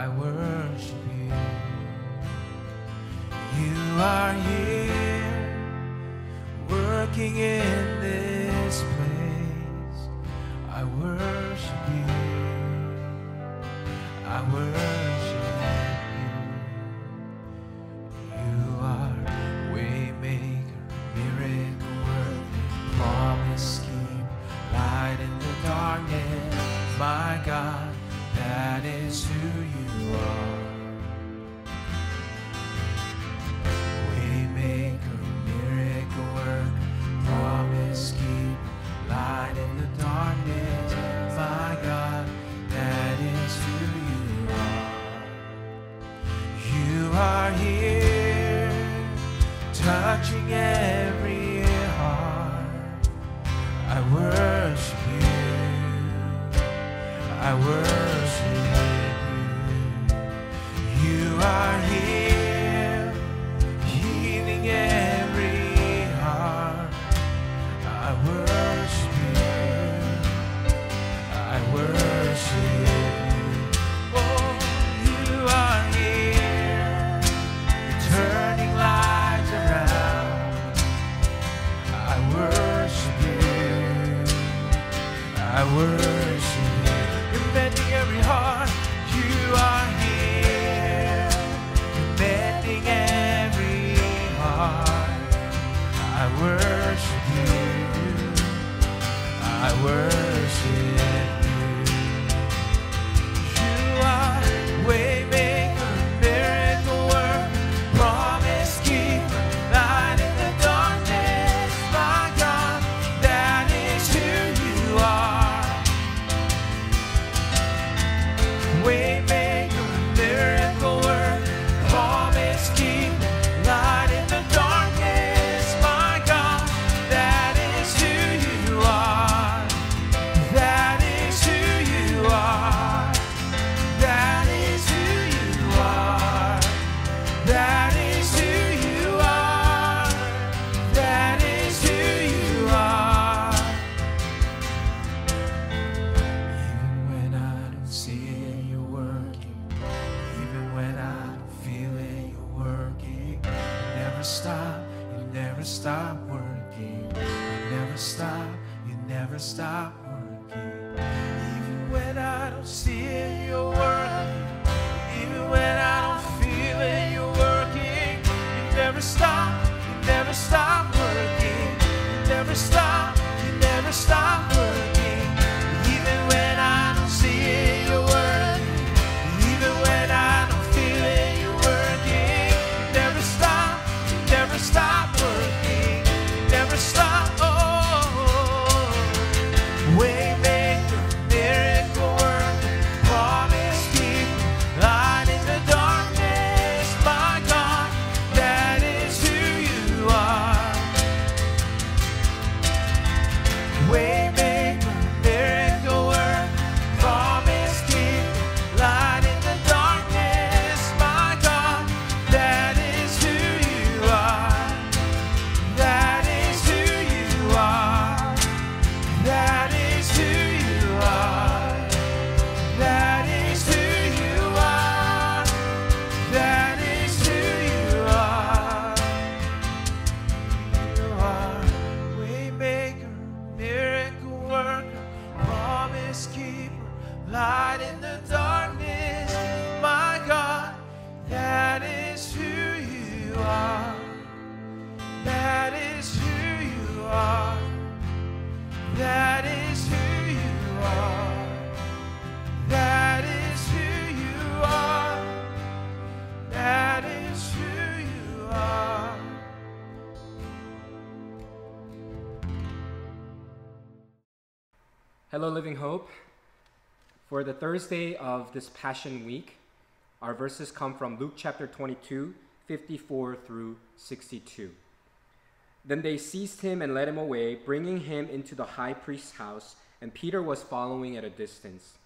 I worship you. You are here, working in this place. I worship you. I worship you. You are waymaker, miracle worker, promise keeper, light in the darkness. My God, that is who you are. Waymaker, miracle worker, promise keeper, light in the darkness. My God, that is who you are. You are here, touching every heart. I worship you. I worship you. You are here, healing every heart. I worship you. I worship you. Oh, you are here, turning lives around. I worship you. I worship you. Mending every heart, you are here, mending every heart. I worship you. I worship you. You are waymaker, miracle worker, promise keeper, light in the darkness. My God, that is who you are. Waymaker, miracle worker, promise keeper, light in the darkness. My God, that is who you are. That is who you are. That is who you are. That is who you are. That is who you are. Even when I don't see it, you're working. Even when I don't feel it, you're working. You never stop working. You never stop working. Even when I don't see it, you're working. Even when I don't feel it, you're working. You never stop working. You never stop working. Even when I don't see it, you're working. Even when I don't feel it, you're working. You never stop working. You never stop. Oh, waymaker, miracle worker, promise keeper, light in the darkness. My God, that is who you are. Waymaker, miracle worker, promise keeper, light in the darkness. My God, that is who you are. That is who you are. That is who you are. That is who you are. That is who you are. You are waymaker, miracle worker, promise keeper, light in the darkness. My God, that is who you are. That is who you are. That is who you are. That is who you are. That is who you are. Hello, Living Hope. For the Thursday of this Passion Week, our verses come from Luke chapter 22, 54 through 62. Then they seized him and led him away, bringing him into the high priest's house, and Peter was following at a distance.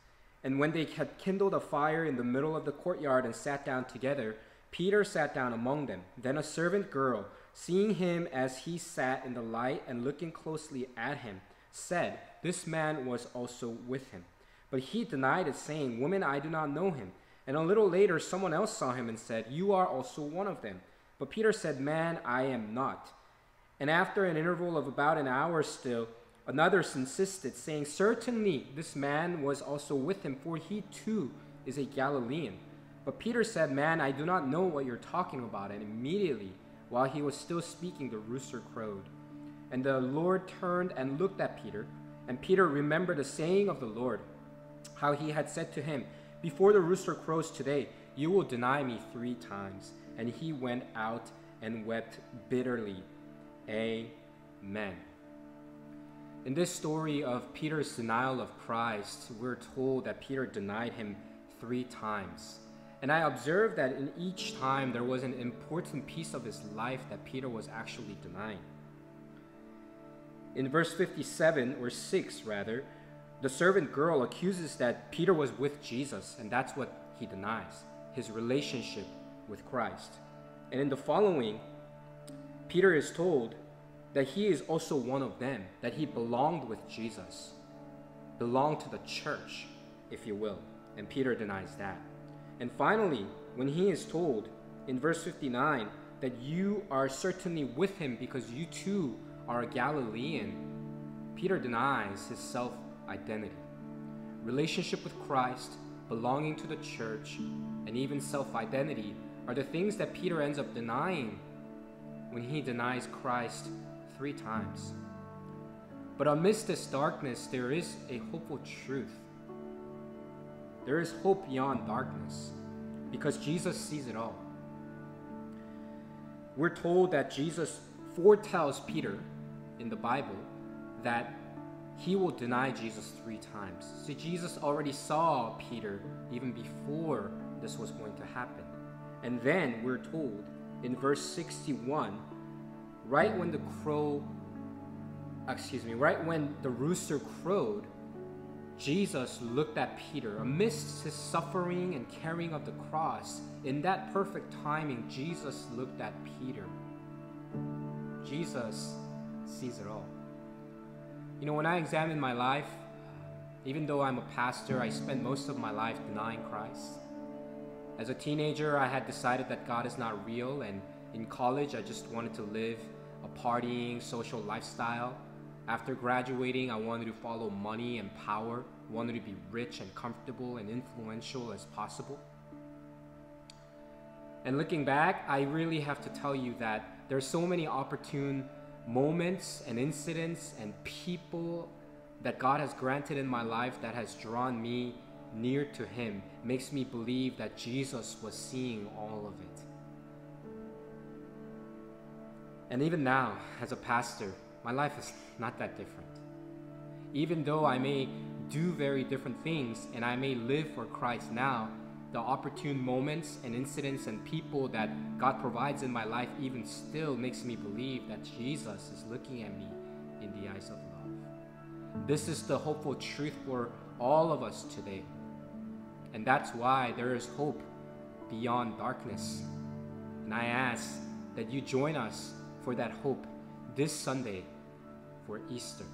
And when they had kindled a fire in the middle of the courtyard and sat down together, Peter sat down among them. Then a servant girl, seeing him as he sat in the light and looking closely at him, said, "This man was also with him." But he denied it, saying, "Woman, I do not know him." And a little later, someone else saw him and said, "You are also one of them." But Peter said, "Man, I am not." And after an interval of about an hour still, another insisted, saying, "Certainly this man was also with him, for he too is a Galilean." But Peter said, "Man, I do not know what you're talking about." And immediately, while he was still speaking, the rooster crowed. And the Lord turned and looked at Peter. And Peter remembered the saying of the Lord, how he had said to him, "Before the rooster crows today, you will deny me 3 times." And he went out and wept bitterly. Amen. In this story of Peter's denial of Christ, we're told that Peter denied him 3 times. And I observed that in each time there was an important piece of his life that Peter was actually denying. In verse 57, or 6 rather, the servant girl accuses that Peter was with Jesus, and that's what he denies, his relationship with Christ. And in the following, Peter is told that he is also one of them, that he belonged with Jesus, belonged to the church, if you will, and Peter denies that. And finally, when he is told in verse 59 that you are certainly with him because you too are a Galilean, Peter denies his self-identity. Relationship with Christ, belonging to the church, and even self-identity are the things that Peter ends up denying when he denies Christ 3 times. But amidst this darkness, there is a hopeful truth. There is hope beyond darkness because Jesus sees it all. We're told that Jesus foretells Peter in the Bible that he will deny Jesus 3 times. See, Jesus already saw Peter even before this was going to happen. And then we're told in verse 61, right when the rooster crowed, Jesus looked at Peter amidst his suffering and carrying of the cross. In that perfect timing, Jesus looked at Peter. Jesus sees it all. You know, when I examine my life, even though I'm a pastor, I spent most of my life denying Christ. As a teenager, I had decided that God is not real, and in college, I just wanted to live a partying, social lifestyle. After graduating, I wanted to follow money and power, wanted to be rich and comfortable and influential as possible. And looking back, I really have to tell you that there are so many opportune moments and incidents and people that God has granted in my life that has drawn me near to Him, makes me believe that Jesus was seeing all of it. And even now, as a pastor, my life is not that different. Even though I may do very different things and I may live for Christ now, the opportune moments and incidents and people that God provides in my life even still makes me believe that Jesus is looking at me in the eyes of love. This is the hopeful truth for all of us today. And that's why there is hope beyond darkness. And I ask that you join us for that hope this Sunday for Easter.